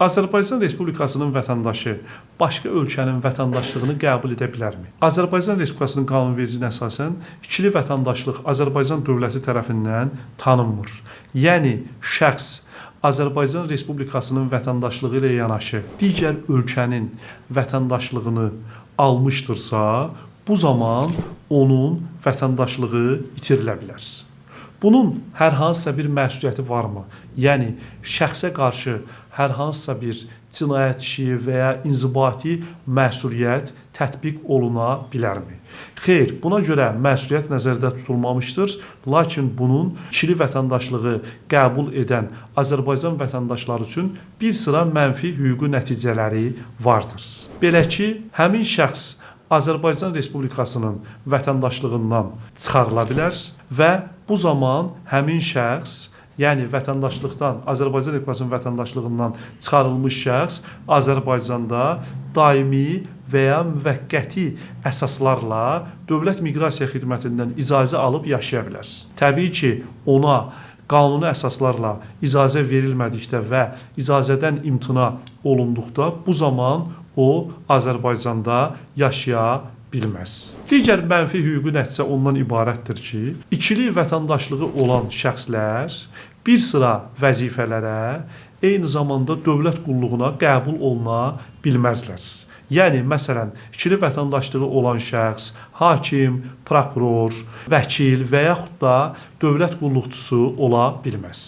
Azərbaycan Respublikasının vətəndaşı başqa ölkənin vətəndaşlığını qəbul edə bilərmi? Azərbaycan Respublikasının qanunvericiliyinə əsasən ikili vətəndaşlıq Azərbaycan dövləti tərəfindən tanınmır. Yəni, şəxs Azərbaycan Respublikasının vətəndaşlığı ilə yanaşı digər ölkənin vətəndaşlığını almışdırsa, bu zaman onun vətəndaşlığı itirilə bilər. Bunun hər hansısa bir məsuliyyəti varmı? Yəni, şəxsə qarşı hər hansısa bir cinayət işi və ya inzibati məsuliyyət tətbiq oluna bilərmi? Xeyr, buna görə məsuliyyət nəzərdə tutulmamışdır, lakin bunun ikili vətəndaşlığı qəbul edən Azərbaycan vətəndaşları üçün bir sıra mənfi hüquqi nəticələri vardır. Belə ki, həmin şəxs Azərbaycan Respublikasının vətəndaşlığından çıxarıla bilər və bu zaman həmin şəxs, yəni vətəndaşlıqdan, Azərbaycan Respublikasının vətəndaşlığından çıxarılmış şəxs Azərbaycanda daimi və ya müvəqqəti əsaslarla Dövlət Miqrasiya Xidmətindən icazə alıb yaşaya bilər. Təbii ki, ona qanuni əsaslarla icazə verilmədikdə və icazədən imtina olunduqda bu zaman o Azərbaycanda yaşaya bilməz. Digər mənfi hüquqi nəticə ondan ibarətdir ki, ikili vətəndaşlığı olan şəxslər bir sıra vəzifələrə, eyni zamanda dövlət qulluğuna qəbul oluna bilməzlər. Yəni, məsələn, ikili vətəndaşlığı olan şəxs hakim, prokuror, vəkil və yaxud da dövlət qulluqçusu ola bilməz.